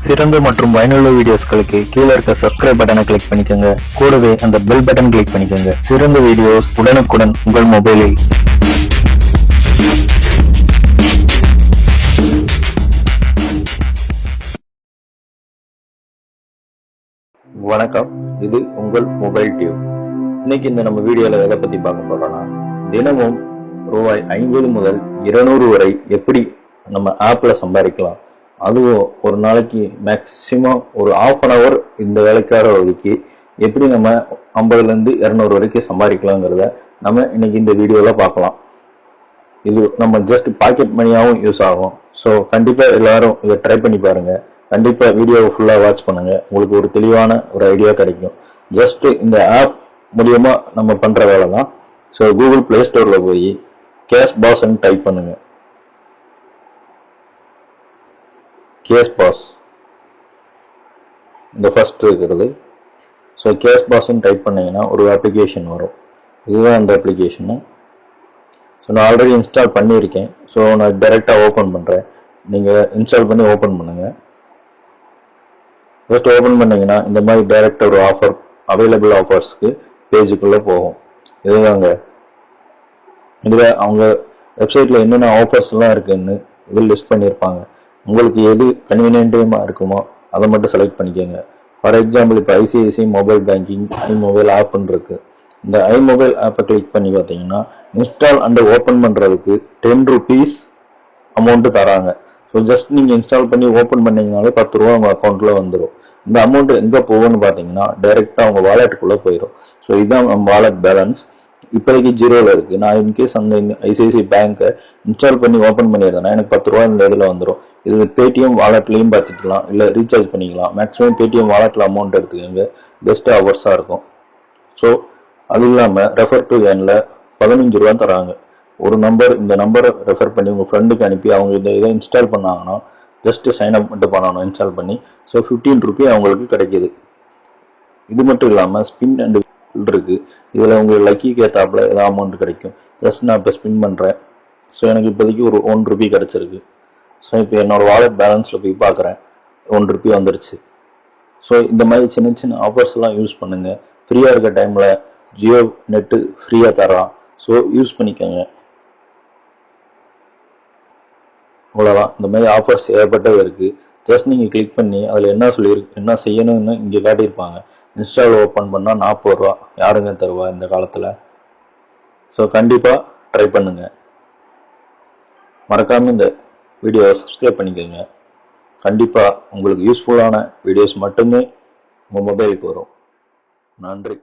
சிறந்த மற்றும் பயனுள்ள வீடியோஸ்களுக்கு கீழே இருக்க சப்ஸ்கிரைப் பட்டனை கிளிக் பண்ணிக்கோங்க. கூடவே அந்த பெல் பட்டன் கிளிக் பண்ணிக்கோங்க. சிறந்த வீடியோஸ் உடனுக்குடன் உங்கள் மொபைலில். வணக்கம், இது உங்கள் மொபைல் டியூப். இன்னைக்கு இந்த நம்ம வீடியோல எதை பத்தி பார்க்க போறோம்னா, தினமும் ரூபாய் 50 முதல் 200 வரை எப்படி நம்ம ஆப்ல சம்பாதிக்கலாம், அதுவும் ஒரு நாளைக்கு மேக்சிமம் ஒரு ½ hour இந்த வேலைக்கார ஒதுக்கி எப்படி நம்ம 50 இருந்து 200 வரைக்கும் சம்பாதிக்கலாங்கிறத நம்ம இன்னைக்கு இந்த வீடியோல பார்க்கலாம். இது நம்ம ஜஸ்ட் பாக்கெட் மணியாகவும் யூஸ் ஆகும். ஸோ கண்டிப்பா எல்லாரும் இதை ட்ரை பண்ணி பாருங்க. கண்டிப்பா வீடியோவை ஃபுல்லா வாட்ச் பண்ணுங்க, உங்களுக்கு ஒரு தெளிவான ஒரு ஐடியா கிடைக்கும். ஜஸ்ட் இந்த ஆப் மூலியமா நம்ம பண்ற வேலை தான். ஸோ கூகுள் பிளே ஸ்டோர்ல போய் கேஷ் பாஸ் டைப் பண்ணுங்க. கேஷ் பாஸ் இந்த ஃபர்ஸ்ட் இருக்கிறது. ஸோ கேஷ் பாஸ்ன்னு டைப் பண்ணீங்கன்னா ஒரு அப்ளிகேஷன் வரும். இதுதான் அந்த அப்ளிகேஷனு. ஸோ நான் ஆல்ரெடி இன்ஸ்டால் பண்ணியிருக்கேன். ஸோ நான் டைரெக்டாக ஓப்பன் பண்ணுறேன். நீங்கள் இன்ஸ்டால் பண்ணி ஓப்பன் பண்ணுங்க. ஃபர்ஸ்ட் ஓப்பன் பண்ணீங்கன்னா இந்த மாதிரி டைரெக்டாக ஒரு ஆஃபர், அவைலபிள் ஆஃபர்ஸ்க்கு பேஜுக்குள்ளே போகும். இதுதாங்க. இதில் அவங்க வெப்சைட்டில் என்னென்ன ஆஃபர்ஸ்லாம் இருக்குன்னு இதில் லிஸ்ட் பண்ணியிருப்பாங்க. உங்களுக்கு எது கன்வீனியன்ட்டாக இருக்குமோ அதை மட்டும் செலக்ட் பண்ணிக்கோங்க. ஃபார் எக்ஸாம்பிள் இப்போ ஐசிஐசிஐ மொபைல் பேங்கிங் ஐமொபைல் ஆப்னு இருக்கு. இந்த ஐமொபைல் ஆப்பை கிளிக் பண்ணி பார்த்தீங்கன்னா இன்ஸ்டால் அண்ட் ஓப்பன் பண்ணுறதுக்கு 10 rupees அமௌண்ட்டு தராங்க. ஸோ ஜஸ்ட் நீங்கள் இன்ஸ்டால் பண்ணி ஓப்பன் பண்ணீங்கனாலே 10 ரூபா உங்கள் அக்கௌண்ட்டில் வந்துடும். இந்த அமௌண்ட் எங்கே போகும்னு பார்த்தீங்கன்னா டைரெக்டாக அவங்க வாலெட்டுக்குள்ளே போயிடும். ஸோ இதுதான் நம்ம வாலெட் பேலன்ஸ். இப்போதைக்கு 0ல இருக்கு. நான் இன்கேஸ் அந்த ஐசிஐசிஐ பேங்கை இன்ஸ்டால் பண்ணி ஓப்பன் பண்ணியிருந்தேன்னா எனக்கு 10 ரூபா இந்த இதில் வந்துடும். இது பேடிஎம் வாலெட்லையும் பார்த்துக்கலாம், இல்லை ரீசார்ஜ் பண்ணிக்கலாம். மேக்ஸிமம் பேடிஎம் வாலெட்டில் அமௌண்ட் எடுத்துக்கோங்க, பெஸ்ட் ஹவர்ஸாக இருக்கும். ஸோ அது இல்லாமல் ரெஃபர் டு ஏர்னில் 15 ரூபா தராங்க. ஒரு நம்பர், இந்த நம்பரை ரெஃபர் பண்ணி உங்கள் ஃப்ரெண்டுக்கு அனுப்பி அவங்க இதை இன்ஸ்டால் பண்ணாங்கன்னா ஜஸ்ட் சைன் அப் மட்டும் பண்ணணும் இன்ஸ்டால் பண்ணி. ஸோ 15 ரூபி அவங்களுக்கு கிடைக்கிது. இது மட்டும் இல்லாமல் ஸ்பின் அண்ட் இருக்கு. இதில் உங்களுக்கு லக்கிக்கு ஏற்றாப்புல ஏதாவது அமௌண்ட் கிடைக்கும். ஜஸ்ட் நான் இப்போ ஸ்பின் பண்ணுறேன். ஸோ எனக்கு இப்போதைக்கு ஒரு 1 ரூபி கிடச்சிருக்கு. ஸோ இப்போ என்னோட வாலெட் பேலன்ஸில் போய் பார்க்குறேன், 1 ரூபி வந்துருச்சு. ஸோ இந்த மாதிரி சின்ன சின்ன ஆஃபர்ஸ்லாம் யூஸ் பண்ணுங்கள். ஃப்ரீயாக இருக்க டைமில் ஜியோ நெட்டு ஃப்ரீயாக தரான். ஸோ யூஸ் பண்ணிக்கோங்க. அவ்வளோதான். இந்த மாதிரி ஆஃபர்ஸ் ஏற்பட்டது இருக்குது. ஜஸ்ட் நீங்கள் கிளிக் பண்ணி அதில் என்ன செய்யணும்னு இங்கே காட்டியிருப்பாங்க. இன்ஸ்டால் ஓப்பன் பண்ணால் 40 ரூபா. யாருங்க தருவா இந்த காலத்தில்? ஸோ கண்டிப்பாக ட்ரை பண்ணுங்க. மறக்காமல் இந்த வீடியோவை சப்ஸ்கிரைப் பண்ணிக்கோங்க. கண்டிப்பாக உங்களுக்கு யூஸ்ஃபுல்லான வீடியோஸ் மட்டுமே உங்கள் மொபைலுக்கு வரும். நன்றி.